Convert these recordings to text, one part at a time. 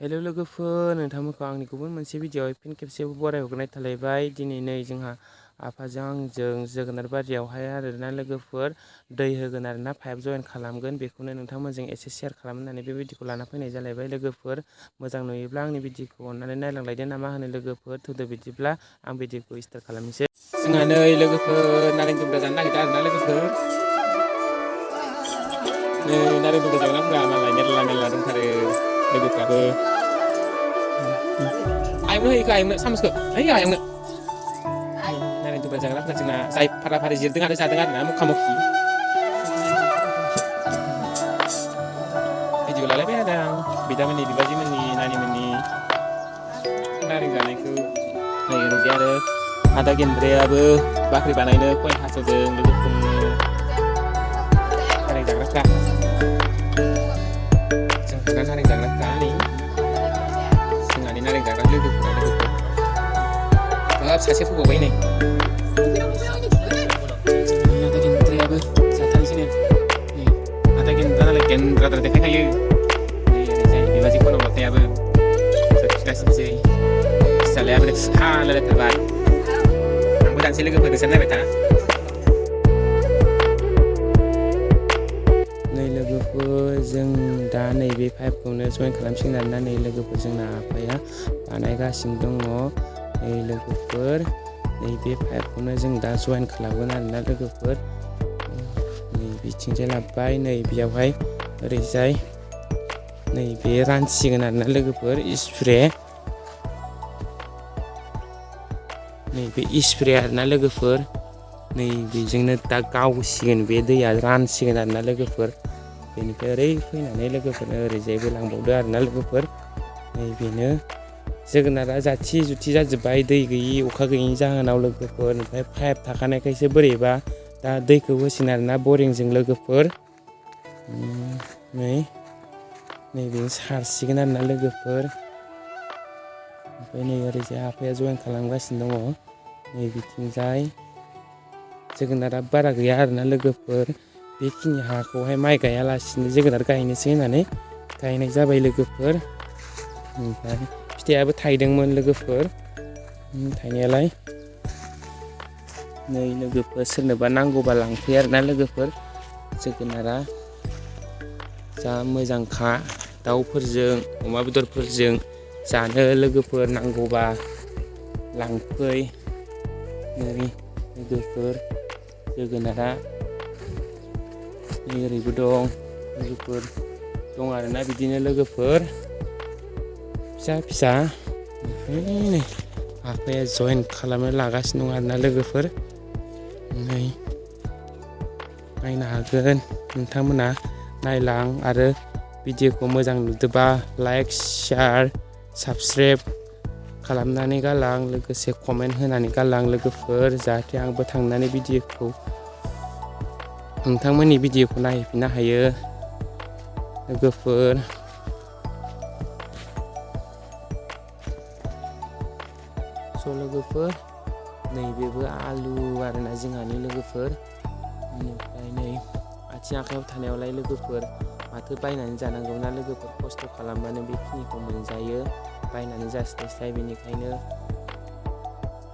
हेल' लोगोफोर, नोंथांमोनखौ आंनि गुबुन मोनसे भिडिअ'आव फिन खेबसेबो बरायहरनाय थालायबाय। दिनै नै जोंहा आफाजों आंजों जोगोनार बारियावहाय आरोना लोगोफोर दै होगोन आरोना पाइप जइन खालामगोन। बेखौनो नोंथांमोनजों एसे शेयार खालामनानै बे भिडिअ'खौ लाना फैनाय जालायबाय। लोगोफोर मोजां नुयोब्ला आंनि भिडिअ'खौ अननानै नायलांलायदो ना मा होनो लोगोफोर। थुदो बिदिब्ला आं भिडिअ'खौ स्टार्ट खालामनोसै। जोंहा नै लोगोफोर नारें जुमब्रा जानो नागिरदों आरोना लोगोफोर। नै नारें जुमब्रा जाग्राफोरा मालाय मेरला मेरला दंथारो लोगोफ्राबो। आयंनो होयोखो आयंनो सामसखौ है आयंनो। नारें जुमब्रा जाग्राफोरा जोंना जाय फारा फारि जिरदों आरो जादों आरोना मुखा मुखि। भिडिअ लालायबाय आरो आं बिदामोननि बिबाजैमोननि नानिमोननि नारें जानायखौ। नै ओरैजाय आरो आदा गेन्द्रायाबो बाख्रि बानायनो कइन हास'दों लोगोफोर। नारें जाग्राफ्रा जोंहाना नारें जाग्राफ्रा नै जोंहानि नारें जाग्रा लोगोफोरा लोगोफोर हाब सासे फैबावबाय नै आदा गेन्द्रायाबो जाथारनोसैनो नै आदा गेन्द्रा नालाय गेन्द्राद्राय देखायखायो। नै ओरैजाय बिबाजै खन'लथायाबो जाखिगासिनोसै फिसालायाबो हा लायलायथारबाय। आंबो दानसै लोगोफोर नोंसोर नायबाय था। नै लोगोफोर जों दा नैबे पाइपखौनो जइन खालामसिगोन आरोना। नै लोगोफोर जोंना आफाया बानायगासिनो दङ। नै लोगोफोर नैबे पाइपखौनो जों दा जइन खालामगोन आरोना लोगोफोर। नै बिथिंजाय लाबोबाय नै बेयावहाय ओरैजाय नै बे रानसिगोन आरोना लोगोफोर स्प्रे। नै बे स्प्रे आरोना लोगोफोर। नै बेजोंनो दा गावसिगोन बे दैया रानसिगोन आरोना लोगोफोर। बेनिफ्राय ओरै फैनानै लोगोफोरनो ओरैजायबो लांबावदो आरोना लोगोफोर। नै बेनो जोगोनारा जाथि जुथि जाजोब्बाय दै गैयि अखा गैयिनि जाहोनाव लोगोफोर। ओमफ्राय पाइप थाखानायखायसो बोरैबा दा दैखौ होसिगोन आरोना बरिंजों लोगोफोर। नैबे सारसिगोन आरोना लोगोफोर। ओमफ्राय नै ओरैजाय आफाया जइन खालामगासिनो दङ। नै बिथिंजाय जोगोनारा बारा गैया आरोना लोगोफोर। बेखिनि हाखौहाय माइ गायालासिनो जोगोनार गायनोसै होननानै गायनाय जाबाय लोगोफोर। ओमफ्राय फिथाइयाबो थाइदोंमोन लोगोफोर थाइनायालाय। नै लोगोफोर सोरनोबा नांगौबा लांफैयो आरोना लोगोफोर। जोगोनारा जा मोजांखा दाउफोरजों अमा बेदरफोरजों जानो लोगोफोर नांगौबा लांफै। नै लोगोफोर जोगोनारा नै ओरैबो दं लोगोफोर दं आरोना बिदिनो लोगोफोर फिसा फिसा। ओमफ्राय नै आफाया जइन खालामनो लागासिनो दं आरोना लोगोफोर। नै नायनो हागोन नोंथांमोना नायलां आरो भिडिअ'खौ मोजां नुदोंबा लाइक शेयार साबसक्राइब खालामनानै गालां लोगोसे कमेन्ट होनानै गालां लोगोफोर। जाहाथे आंबो थांनानै भिडिअ'खौ नोंथांमोननि भिडिअ'खौ नायहैफिननो हायो लोगोफोर। स' लोगोफोर नैबेबो आलु आरोना जोंहानि लोगोफोर। बेनिफ्राय नै आथिं आखाइयाव थानायावलाय लोगोफोर माथो बायनानै जानांगौ ना लोगोफोर। खस्थ' खालामबानो बेखिनिखौ मोनजायो बायनानै जास्लायस्लाय। बेनिखायनो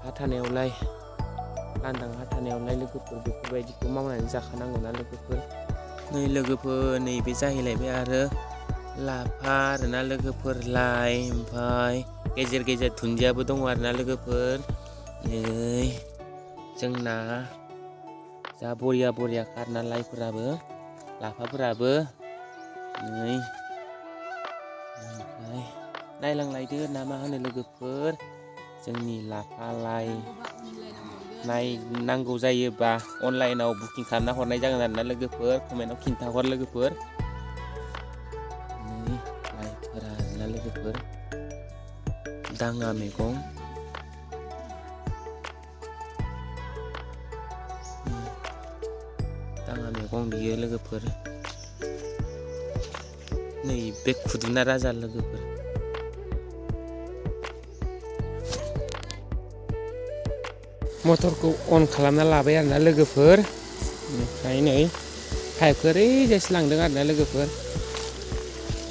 हा थानायावलाय लांदां हा थानायावलाय लोगोफोर बेफोरबायदिखौ मावनानै जाखानांगौना लोगोफोर। नै लोगोफोर नैबे जाहैलायबाय आरो लाफा आरोना लोगोफोर लाइ ओमफ्राय गेजेर गेजेर दुन्दियाबो दङ आरोना लोगोफोर। नै जोंना जा बरिया बरिया खारना लाइफोराबो लाफाफोराबो। नै ओमफ्राय नायलांलायदो ना मा होनो लोगोफोर। जोंनि लाफा लाइ नांगौ जायोबा अनलाइनाव बुकिं खालामना हरनाय जागोन आरोना लोगोफोर। कमेन्टआव खिन्थाहर लोगोफोर। नै लाइफोरा आरोना लोगोफोर दाङा मैगं। दाङा मैगं बियो लोगोफोर। नै बे खुदुना राजा लोगोफोर। मटरखौ अन खालामना लाबाय आरोना लोगोफोर। बेनिफ्राय नै पाइपखौ ओरैजायसो लांदों आरोना लोगोफोर।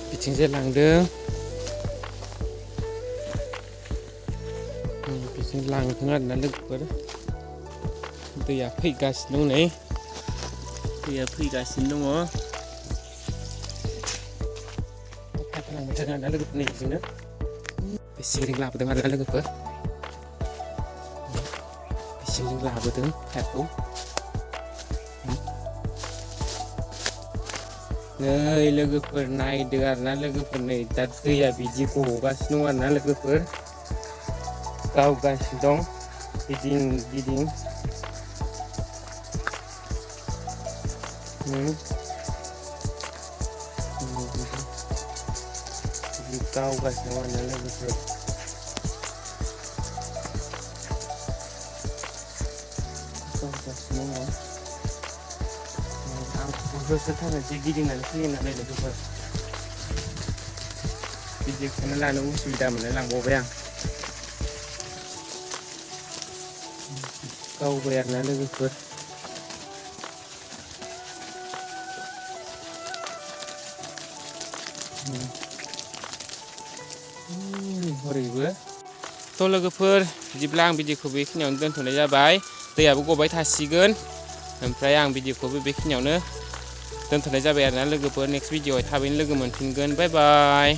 बिथिंजाय लांदों जों लांथों आरोना लोगोफोर दैया फैगासिनो दं नै दैया फैगासिनो दङ लांबाय थादों आरोना लोगोफोर नै बिदिनो सिंजों लाबोदों आरोना लोगोफोर सिंजों लाबोदों थारखौ नै लोगोफोर नायदो आरोना लोगोफोर नै दा दैया बिदि गगासिनो दं आरोना लोगोफोर गावगासिनो दं गिदिं गिदिं गावगासिनो दं आरोना लोगोफोर गावगासिनो दङ दसे थाखाय जि गिदिंनानै फैयो नालाय लोगोफोर भिडिअखौनो लानो उसुबिदा मोनलाय लांबावबाय आं गावबाय आरोना लोगोफोर हरैबो थ' लोगोफोर बिदिब्ला आं भिडिअखौ बेखिनियावनो दोनथ'नाय जाबाय दैयाबो गबाय थासिगोन ओमफ्राय आं भिडिअखौबो बेखिनियावनो दोनथ'नाय जाबाय आरोना लोगोफोर नेक्स्ट भिडिअआव थाबैनो लोगो मोनफिनगोन बाय बाय